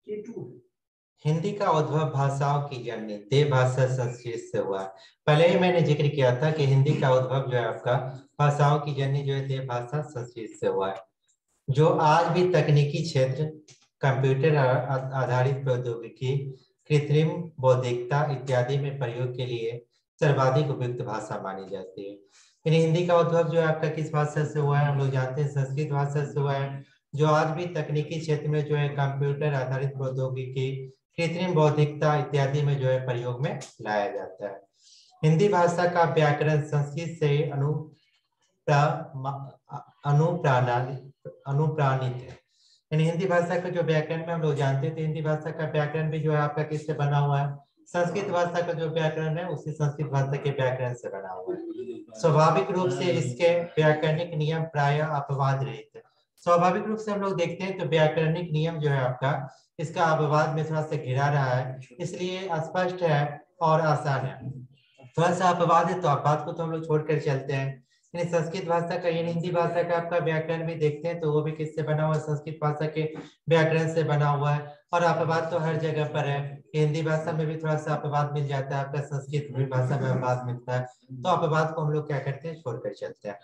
हिंदी का उद्भव भाषाओं की जननी देव भाषा संस्कृत से हुआ। पहले ही मैंने जिक्र किया था कि हिंदी का उद्भव जो है आपका भाषाओं की जननी जो है देव भाषा संस्कृत से हुआ है, जो आज भी तकनीकी क्षेत्र, कंप्यूटर आधारित प्रौद्योगिकी, कृत्रिम बौद्धिकता इत्यादि में प्रयोग के लिए सर्वाधिक उपयुक्त भाषा मानी जाती है। लेकिन हिंदी का उद्भव जो है आपका किस भाषा से हुआ है, हम लोग जानते हैं संस्कृत भाषा से हुआ है, जो आज भी तकनीकी क्षेत्र में जो है कंप्यूटर आधारित प्रौद्योगिकी, कृत्रिम बौद्धिकता इत्यादि में जो है प्रयोग में लाया जाता है। हिंदी भाषा का व्याकरण संस्कृत से अनुप्राणित है। यानी हिंदी भाषा का जो व्याकरण में हम लोग जानते थे, हिंदी भाषा का व्याकरण भी जो है आपका किससे बना हुआ है, संस्कृत भाषा का जो व्याकरण है उसी संस्कृत भाषा के व्याकरण से बना हुआ है। स्वाभाविक रूप से इसके व्याकरणिक नियम प्रायः अपवाद रहित है। स्वाभाविक रूप से हम लोग देखते हैं तो व्याकरणिक नियम जो है आपका इसका अपवाद में थोड़ा सा घिरा रहा है, इसलिए स्पष्ट है और आसान है। थोड़ा सा अपवाद है तो अपवाद को तो हम लोग छोड़कर चलते हैं। यानी संस्कृत भाषा का, यानी हिंदी भाषा का आपका व्याकरण भी देखते हैं तो वो भी किससे बना हुआ है, संस्कृत भाषा के व्याकरण से बना हुआ है। और अपवाद तो हर जगह पर है, हिंदी भाषा में भी थोड़ा सा अपवाद मिल जाता है, आपका संस्कृत भाषा में अपवाद मिलता है, तो अपवाद को हम लोग क्या करते हैं, छोड़कर चलते हैं।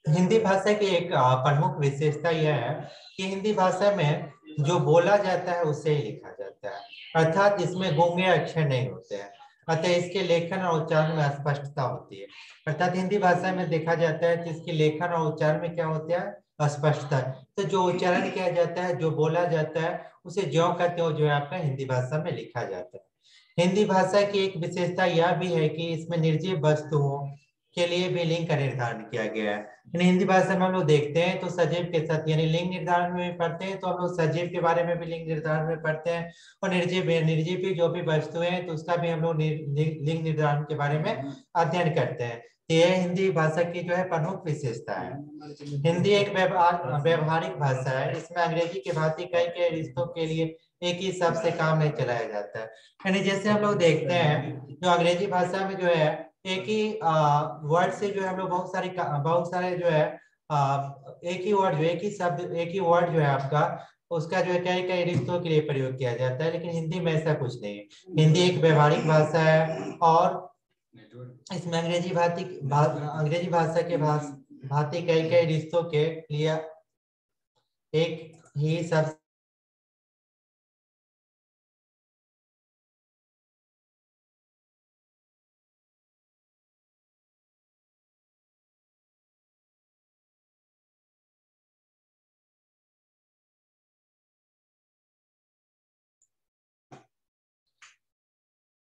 हिंदी भाषा की एक प्रमुख विशेषता यह है कि हिंदी भाषा में जो बोला जाता है उसे ही लिखा जाता है, अर्थात इसमें गूंगे अक्षर नहीं होते हैं, अतः इसके लेखन और उच्चारण में स्पष्टता होती है। अर्थात हिंदी भाषा में देखा जाता है कि इसके लेखन और उच्चारण में क्या होता है, स्पष्टता। तो जो उच्चारण किया जाता है, जो बोला जाता है, उसे ज्यों का त्यों जो है आपका हिंदी भाषा में लिखा जाता है। हिंदी भाषा की एक विशेषता यह भी है कि इसमें निर्जीव वस्तुओं के लिए भी लिंग का निर्धारण किया गया है। हिंदी भाषा में हम लोग देखते हैं तो सजीव के साथ, यानी लिंग निर्धारण में भी पढ़ते हैं तो हम लोग सजीव के बारे में भी लिंग निर्धारण में पढ़ते हैं, और निर्जीव की जो भी वस्तुएं हैं तो उसका भी हम लोग लिंग निर्धारण के बारे में अध्ययन करते हैं। यह हिंदी भाषा की जो है प्रमुख विशेषता है। हिंदी एक व्यवहारिक भाषा है, इसमें अंग्रेजी की भांति कई कई रिश्तों के लिए एक ही शब्द से काम नहीं चलाया जाता है। यानी जैसे हम लोग देखते हैं जो अंग्रेजी भाषा में जो है एक ही वर्ड से जो है हम लोग बहुत सारे जो है एक ही वर्ड, जो एक ही शब्द, एक ही वर्ड जो है आपका उसका जो है कई कई रिश्तों के लिए प्रयोग किया जाता है, लेकिन हिंदी में ऐसा कुछ नहीं है। हिंदी एक व्यवहारिक भाषा है और इसमें अंग्रेजी भाषा के भांति कई कई रिश्तों के लिए एक ही शब्द।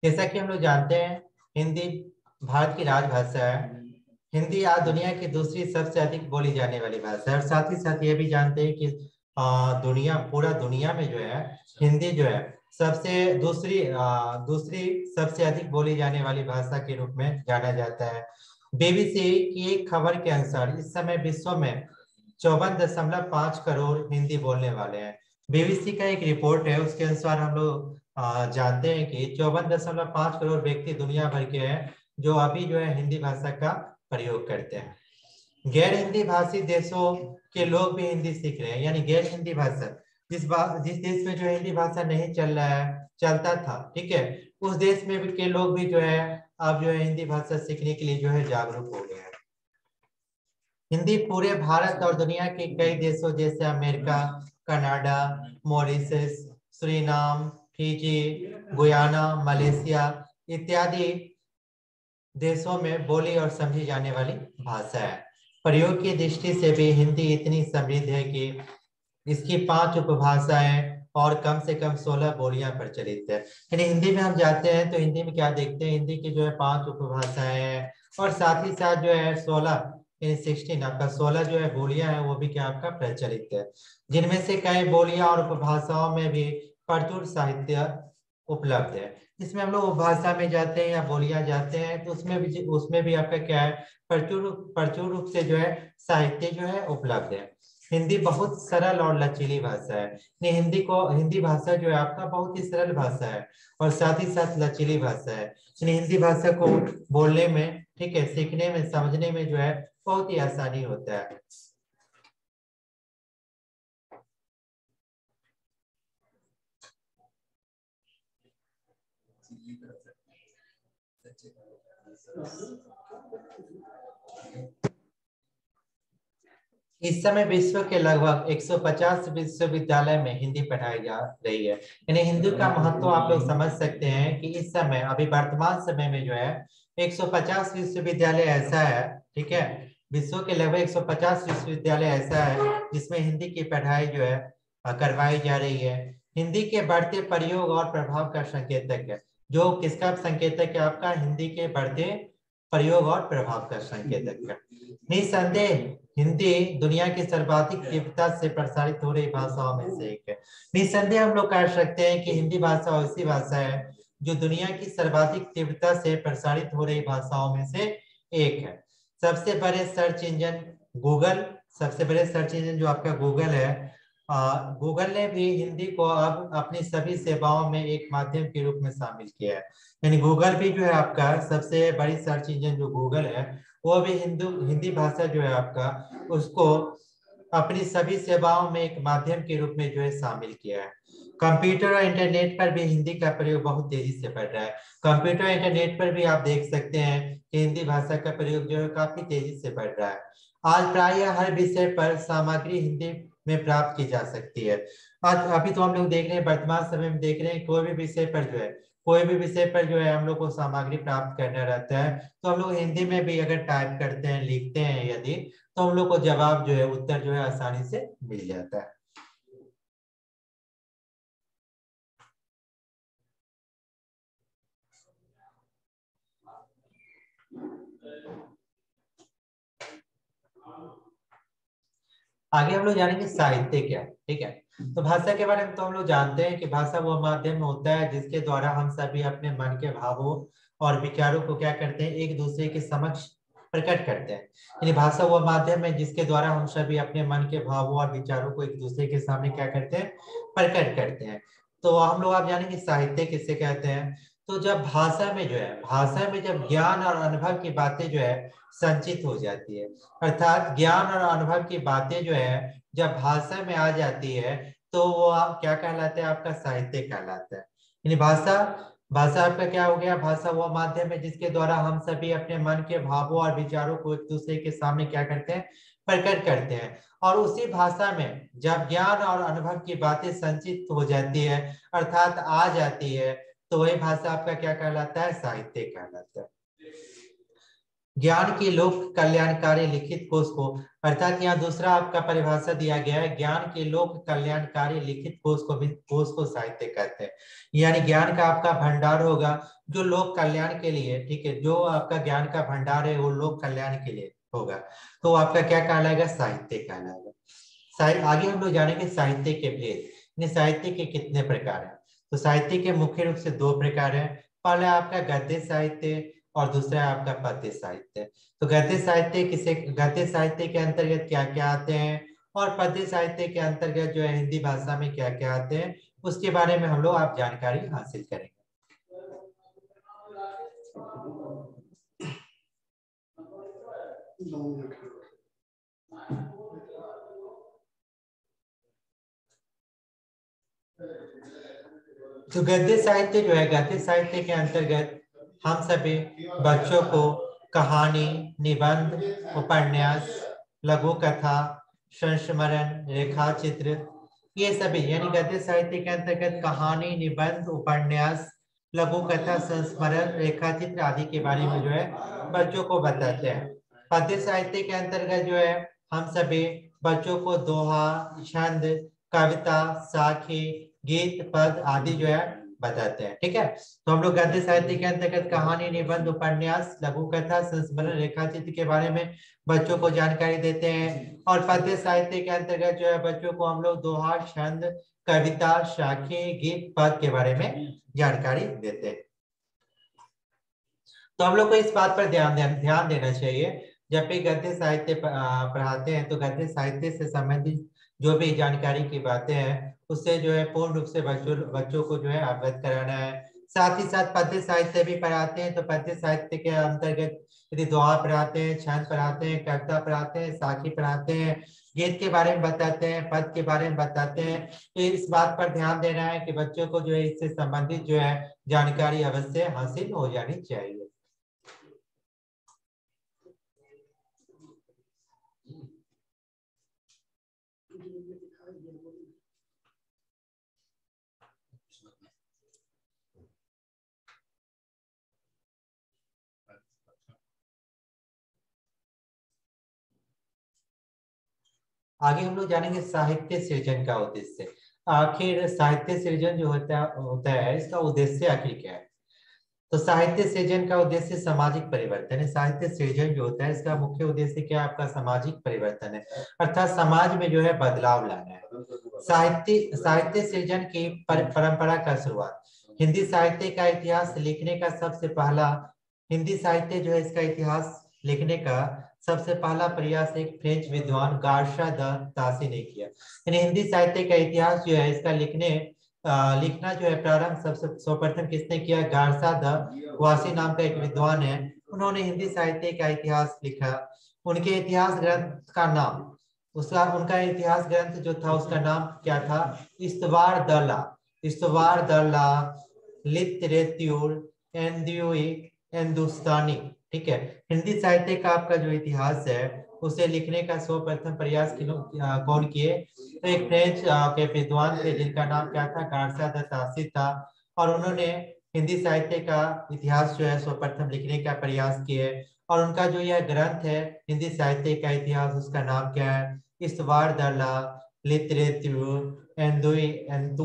जैसा कि हम लोग जानते हैं हिंदी भारत की राजभाषा है। हिंदी आज दुनिया की दूसरी सबसे अधिक बोली जाने वाली भाषा है, और साथ ही साथ ये भी जानते हैं कि पूरा दुनिया में जो है हिंदी जो है दूसरी सबसे अधिक बोली जाने वाली भाषा के रूप में जाना जाता है। बीबीसी की एक खबर के अनुसार इस समय विश्व में 54.5 करोड़ हिंदी बोलने वाले हैं। बीबीसी का एक रिपोर्ट है, उसके अनुसार हम लोग जानते हैं कि 54.5 करोड़ व्यक्ति दुनिया भर के हैं जो अभी जो है हिंदी भाषा का प्रयोग करते हैं। गैर हिंदी भाषी देशों के लोग भी हिंदी सीख रहे हैं, यानी गैर हिंदी भाषा जिस देश में जो हिंदी भाषा नहीं चलता था, ठीक है, उस देश में भी के लोग भी जो है अब जो है हिंदी भाषा सीखने के लिए जो है जागरूक हो गए हैं। हिंदी पूरे भारत और दुनिया के कई देशों जैसे America, Canada, Mauritius, Suriname, Fiji, Guyana, Malaysia इत्यादि देशों में बोली और समझी जाने वाली भाषा है। प्रयोग की दृष्टि से भी हिंदी इतनी समृद्ध है कि इसकी 5 उपभाषाएं और कम से कम 16 बोलियां प्रचलित है। यानी हिंदी में हम जाते हैं तो हिंदी में क्या देखते हैं, हिंदी की जो है 5 उपभाषाएं हैं और साथ ही साथ जो है 16 आपका 16 जो है बोलियां हैं वो भी क्या आपका प्रचलित है, जिनमें से कई बोलियां और उपभाषाओं में भी प्रचुर साहित्य उपलब्ध है। इसमें हम लोग उपभाषा में जाते हैं या बोलियां जाते हैं तो उसमें भी आपका क्या है, प्रचुर प्रचुर रूप से जो है साहित्य जो है उपलब्ध है। हिंदी बहुत सरल और लचीली भाषा है। हिंदी भाषा जो है आपका बहुत ही सरल भाषा है और साथ ही साथ लचीली भाषा है। हिंदी भाषा को बोलने में, ठीक है, सीखने में, समझने में जो है बहुत ही आसानी होता है। इस समय विश्व के लगभग 150 विश्वविद्यालय में हिंदी पढ़ाई जा रही है। यानी हिंदी का महत्व आप लोग समझ सकते हैं कि इस समय, अभी वर्तमान समय में जो है 150 विश्वविद्यालय ऐसा है, ठीक है, विश्व के लगभग 150 विश्वविद्यालय ऐसा है जिसमें हिंदी की पढ़ाई जो है करवाई जा रही है। हिंदी के बढ़ते प्रयोग और प्रभाव का संकेतक है। जो किसका संकेतक है? आपका हिंदी के बढ़ते प्रयोग और प्रभाव का संकेतक है। निसंदेह हिंदी दुनिया की सर्वाधिक तीव्रता से प्रसारित हो रही भाषाओं में से एक है। निसंदेह हम लोग कह सकते हैं कि हिंदी भाषा ऐसी भाषा है जो दुनिया की सर्वाधिक तीव्रता से प्रसारित हो रही भाषाओं में से एक है। सबसे बड़े सर्च इंजन गूगल, सबसे बड़े सर्च इंजन जो आपका गूगल है, गूगल ने भी हिंदी को अब अपनी सभी सेवाओं में एक माध्यम के रूप में शामिल किया है। यानी गूगल भी जो है आपका सबसे बड़ी सर्च इंजन जो गूगल है, वो भी हिंदी भाषा जो है आपका उसको अपनी सभी सेवाओं में एक माध्यम के रूप में जो है शामिल किया है। कंप्यूटर और इंटरनेट पर भी हिंदी का प्रयोग बहुत तेजी से बढ़ रहा है। कंप्यूटर और इंटरनेट पर भी आप देख सकते हैं कि हिंदी भाषा का प्रयोग जो है काफी तेजी से बढ़ रहा है। आज प्राय हर विषय पर सामग्री हिंदी में प्राप्त की जा सकती है। आज अभी तो हम लोग देख रहे हैं, वर्तमान समय में देख रहे हैं, कोई भी विषय पर जो है, कोई भी विषय पर जो है हम लोग को सामग्री प्राप्त करना रहता है तो हम लोग हिंदी में भी अगर टाइप करते हैं, लिखते हैं यदि, तो हम लोग को जवाब जो है, उत्तर जो है आसानी से मिल जाता है। आगे हम लोग जानेंगे साहित्य क्या है, ठीक है। तो भाषा के बारे में तो हम लोग जानते हैं कि भाषा वो माध्यम होता है जिसके द्वारा हम सभी अपने मन के भावों और विचारों को क्या करते हैं, एक दूसरे के समक्ष प्रकट करते हैं। यानी भाषा वो माध्यम है जिसके द्वारा हम सभी अपने मन के भावों और विचारों को एक दूसरे के सामने क्या करते हैं, प्रकट करते हैं। तो हम लोग आप जानेंगे साहित्य किससे कहते हैं। तो जब भाषा में जो है, भाषा में जब ज्ञान और अनुभव की बातें जो है संचित हो जाती है, अर्थात ज्ञान और अनुभव की बातें जो है जब भाषा में आ जाती है, तो वो आप क्या कहलाते हैं, आपका साहित्य कहलाता है। यानी भाषा, भाषा आपका क्या हो गया, भाषा वो माध्यम है जिसके द्वारा हम सभी अपने मन के भावों और विचारों को एक दूसरे के सामने क्या करते हैं, प्रकट करते हैं। और उसी भाषा में जब ज्ञान और अनुभव की बातें संचित हो जाती है, अर्थात आ जाती है, तो वही भाषा आपका क्या कहलाता है, साहित्य कहलाता है। ज्ञान की लोक कल्याणकारी लिखित कोश को, अर्थात यहाँ दूसरा आपका परिभाषा दिया गया है, ज्ञान के लोक कल्याणकारी लिखित कोश को भी, कोश को साहित्य कहते हैं। यानी ज्ञान का आपका भंडार होगा जो लोक कल्याण के लिए, ठीक है, जो आपका ज्ञान का भंडार है वो लोक कल्याण के लिए होगा, तो आपका क्या कहलाएगा, साहित्य कहलाएगा। आगे हम लोग जानेंगे साहित्य के भेद। साहित्य के कितने प्रकार हैं। तो साहित्य के मुख्य रूप से दो प्रकार हैं। पहला आपका गद्य साहित्य और दूसरा है आपका पद्य साहित्य। तो गद्य साहित्य किसे, गद्य साहित्य के अंतर्गत क्या क्या आते हैं और पद्य साहित्य के अंतर्गत जो है हिंदी भाषा में क्या क्या आते हैं, उसके बारे में हम लोग आप जानकारी हासिल करेंगे। तो गद्य साहित्य जो है, गद्य साहित्य के अंतर्गत हम सभी बच्चों को कहानी, निबंध, उपन्यास, लघु कथा, संस्मरण, रेखा चित्र, ये सभी, यानी गद्य साहित्य के अंतर्गत कहानी, निबंध, उपन्यास, लघु कथा, संस्मरण, रेखा चित्र आदि के बारे में जो है बच्चों को बताते हैं। पद्य साहित्य के अंतर्गत जो है हम सभी बच्चों को दोहा, छंद, कविता, साखी, गीत, पद आदि जो है बताते हैं, ठीक है। तो हम लोग गद्य साहित्य के अंतर्गत कहानी, निबंध, उपन्यास, लघु कथा, संस्मरण, रेखाचित्र के बारे में बच्चों को जानकारी देते हैं। और पद्य साहित्य के अंतर्गत जो है बच्चों को हम लोग दोहा, छंद, कविता, साखी, गीत, पद के बारे में जानकारी देते हैं। तो हम लोग को इस बात पर ध्यान देना चाहिए, जब भी गद्य साहित्य पढ़ाते हैं तो गद्य साहित्य से संबंधित जो भी जानकारी की बातें हैं उससे जो है पूर्ण रूप से बच्चों को जो है अवगत कराना है। साथ ही साथ पद्य साहित्य भी पढ़ाते हैं, तो पद्य साहित्य के अंतर्गत यदि दोहा पढ़ाते हैं, छंद पढ़ाते हैं, कविता पढ़ाते हैं, साखी पढ़ाते हैं, गीत के बारे में बताते हैं, पद के बारे में बताते हैं। तो इस बात पर ध्यान देना है कि बच्चों को जो है इससे संबंधित जो है जानकारी अवश्य हासिल हो जानी चाहिए। आगे हम लोग जानेंगे साहित्य सृजन का उद्देश्य। आखिर साहित्य सृजन जो होता है इसका उद्देश्य आखिर क्या है? तो साहित्य सृजन का उद्देश्य सामाजिक परिवर्तन है। साहित्य सृजन जो होता है इसका मुख्य उद्देश्य क्या है? आपका सामाजिक परिवर्तन है, अर्थात समाज में जो है बदलाव लाना है। साहित्य सृजन की परंपरा का शुरुआत हिंदी साहित्य का इतिहास लिखने का सबसे पहला हिंदी साहित्य जो है इसका इतिहास लिखने का सबसे पहला प्रयास एक फ्रेंच विद्वान गार्सा द तासी ने किया। यानी हिंदी साहित्य का इतिहास जो है इसका लिखना जो है प्रारंभ सबसे सर्वप्रथम किसने किया? गार्सा द वासी नाम का एक विद्वान है, उन्होंने हिंदी साहित्य का इतिहास लिखा। उनके इतिहास ग्रंथ का नाम उनका इतिहास ग्रंथ जो था उसका नाम क्या था? इस्तवार द ला लिटरेच्योर हिंदुस्तानी। ठीक है, हिंदी साहित्य का आपका जो इतिहास है उसे लिखने का सर्वप्रथम प्रयास कौन किए? तो एक फ्रेंच के विद्वान थे जिनका नाम क्या था? गार्सा द तासी था, और उन्होंने हिंदी साहित्य का इतिहास जो है सर्वप्रथम लिखने का प्रयास किए। और उनका जो यह ग्रंथ है हिंदी साहित्य का इतिहास, उसका नाम क्या है? इस्तवार द ला लिटरेच्योर हिंदुस्तानी,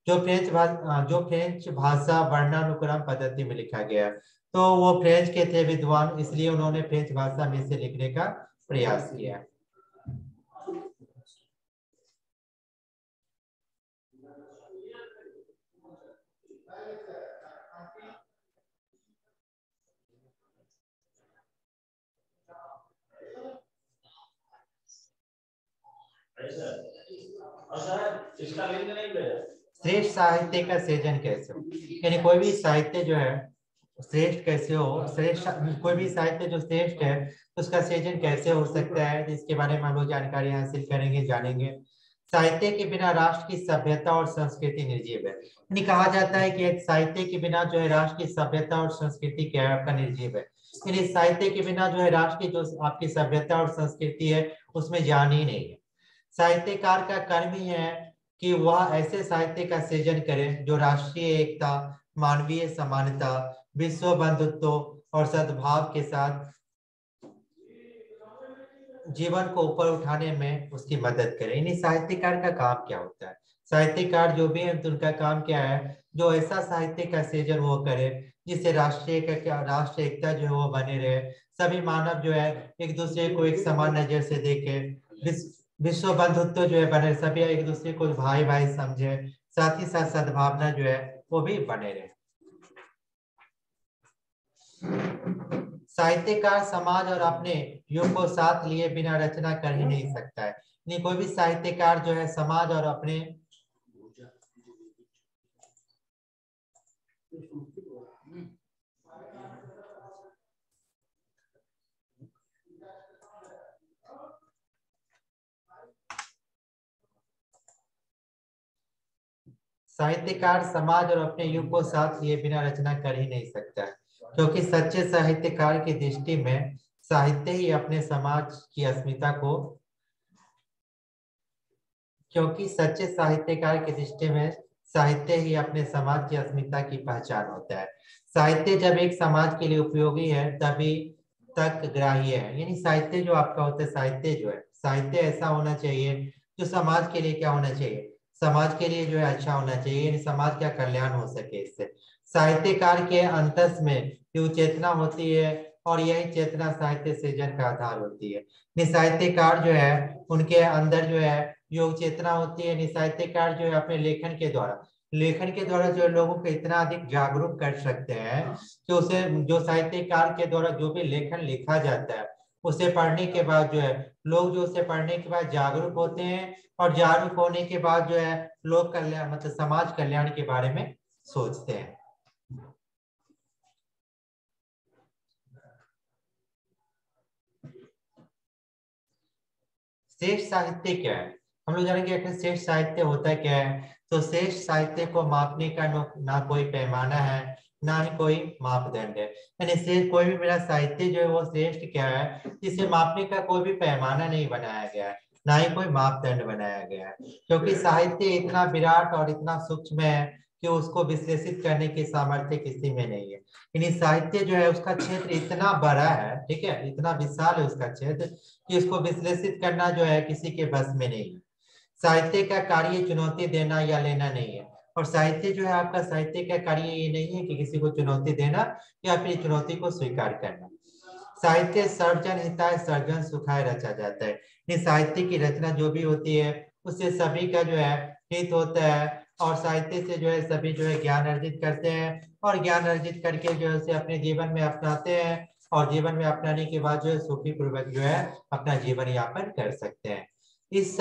जो फ्रेंच भाषा वर्णानुक्रम पद्धति में लिखा गया। तो वो फ्रेंच के थे विद्वान, इसलिए उन्होंने फ्रेंच भाषा में से लिखने का प्रयास किया। श्रेष्ठ साहित्य का सृजन कैसे हो? यानी कोई भी साहित्य जो है श्रेष्ठ कैसे हो? कोई भी साहित्य जो श्रेष्ठ है उसका सृजन कैसे हो सकता है, इसके बारे में हम लोग जानकारी हासिल करेंगे, जानेंगे। साहित्य के बिना राष्ट्र की सभ्यता और संस्कृति निर्जीव है। यानी कहा जाता है कि साहित्य के बिना जो है राष्ट्र की सभ्यता और संस्कृति क्या है? आपका निर्जीव है। यानी साहित्य के बिना जो है राष्ट्र की जो आपकी सभ्यता और संस्कृति है उसमें जान ही नहीं है। साहित्यकार का कर्म ही है कि वह ऐसे साहित्य का सृजन करे जो राष्ट्रीय एकता, मानवीय समानता, विश्व बंधुत्व और सद्भाव के साथ जीवन को ऊपर उठाने में उसकी मदद करे। यानी साहित्यकार का काम क्या होता है? साहित्यकार जो भी है तो उनका काम क्या है? जो ऐसा साहित्य का सृजन वो करे जिससे राष्ट्र एकता जो है वो बने रहे, सभी मानव जो है एक दूसरे को एक समान नजर से देखे, विश्व बंधुत्व जो है बने, सभी एक दूसरे को भाई भाई समझे, साथ ही साथ सद्भावना जो है वो भी बने रहे। साहित्यकार समाज और अपने युग को साथ लिए बिना रचना कर ही नहीं सकता है। नहीं, कोई भी साहित्यकार जो है समाज और अपने साहित्यकार समाज और अपने युग को साथ लिए बिना रचना कर ही नहीं सकता है, क्योंकि सच्चे साहित्यकार की दृष्टि में साहित्य ही अपने समाज की अस्मिता को क्योंकि सच्चे साहित्यकार की दृष्टि में साहित्य ही अपने समाज की अस्मिता की पहचान होता है। साहित्य जब एक समाज के लिए उपयोगी है तभी तक ग्राह्य है। यानी साहित्य जो आपका होता है, साहित्य जो है, साहित्य ऐसा होना चाहिए जो समाज के लिए क्या होना चाहिए? समाज के लिए जो है अच्छा होना चाहिए, यानी समाज का कल्याण हो सके इससे। साहित्यकार के अंतस में जो चेतना होती है और यही चेतना साहित्य सृजन का आधार होती है। साहित्यकार जो है उनके अंदर जो है योग चेतना होती है। साहित्यकार जो है अपने लेखन के द्वारा लेखन के द्वारा जो लोगों को इतना अधिक जागरूक कर सकते हैं कि उसे जो साहित्यकार के द्वारा जो भी लेखन लिखा जाता है उसे पढ़ने के बाद जो है लोग जो उसे पढ़ने के बाद जागरूक होते हैं, और जागरूक होने के बाद जो है लोक कल्याण मतलब समाज कल्याण के बारे में सोचते हैं। श्रेष्ठ साहित्य क्या है? हम लोग जानेंगे कि श्रेष्ठ साहित्य होता क्या है। तो श्रेष्ठ साहित्य को मापने का ना कोई पैमाना है, ना ही कोई मापदंड है। यानी श्रेष्ठ कोई भी मेरा साहित्य जो है वो श्रेष्ठ क्या है, इसे मापने का कोई भी पैमाना नहीं बनाया गया है, ना ही कोई मापदंड बनाया गया है, क्योंकि साहित्य इतना विराट और इतना सूक्ष्म है कि उसको विश्लेषित करने की सामर्थ्य किसी में नहीं है। यानी साहित्य जो है उसका क्षेत्र इतना बड़ा है, ठीक है, इतना विशाल है उसका क्षेत्र कि इसको विश्लेषित करना जो है किसी के बस में नहीं है। साहित्य का कार्य चुनौती देना या लेना नहीं है, और साहित्य जो है आपका साहित्य का कार्य ये नहीं है कि किसी को चुनौती देना या फिर चुनौती को स्वीकार करना। साहित्य सर्वजन हिताय सर्जन सुखाय रचा जाता है। ये साहित्य की रचना जो भी होती है उससे सभी का जो है हित होता है, और साहित्य से जो है सभी जो है ज्ञान अर्जित करते हैं, और ज्ञान अर्जित करके जो है उसे अपने जीवन में अपनाते हैं, और जीवन में अपनाने के बाद जो है सुखी पूर्वक जो है अपना जीवन यापन कर सकते हैं। इस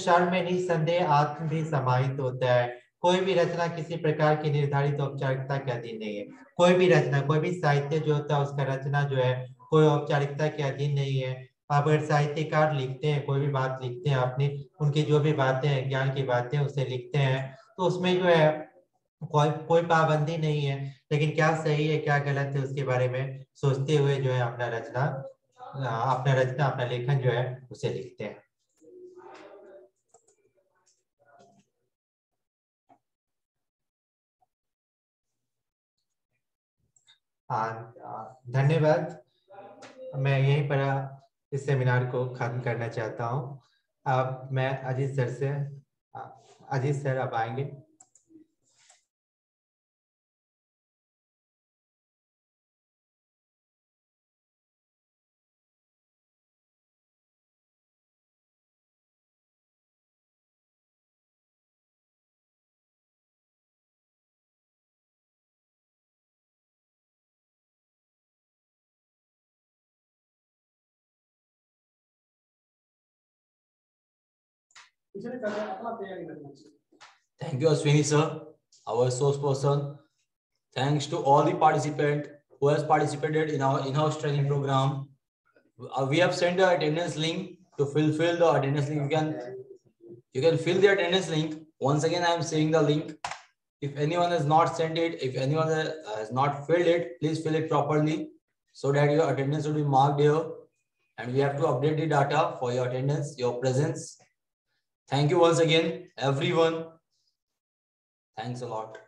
शर्म में निसंदेह आत्म भी समाहित होता है। कोई भी रचना किसी प्रकार की निर्धारित औपचारिकता के अधीन नहीं है। कोई भी रचना, कोई भी साहित्य जो होता है उसका रचना जो है कोई औपचारिकता के अधीन नहीं है। आप अगर साहित्यकार लिखते हैं, कोई भी बात लिखते हैं अपनी, उनकी जो भी बातें हैं, ज्ञान की बातें उसे लिखते हैं, तो उसमें जो है कोई कोई पाबंदी नहीं है, लेकिन क्या सही है क्या गलत है उसके बारे में सोचते हुए जो है अपना लेखन जो है उसे लिखते हैं। धन्यवाद। मैं यहीं पर इस सेमिनार को खत्म करना चाहता हूँ। अब मैं अजीत सर अब आएंगे। Thank you, Ashwini sir, our source person. Thanks to all the participants who has participated in our in-house training program. We have sent the attendance link to fulfill the attendance link. You can fill the attendance link. Once again, I am saying the link. If anyone has not sent it, if anyone has not filled it, please fill it properly so that your attendance will be marked here. And we have to update the data for your attendance, your presence. Thank you once again, everyone. Thanks a lot.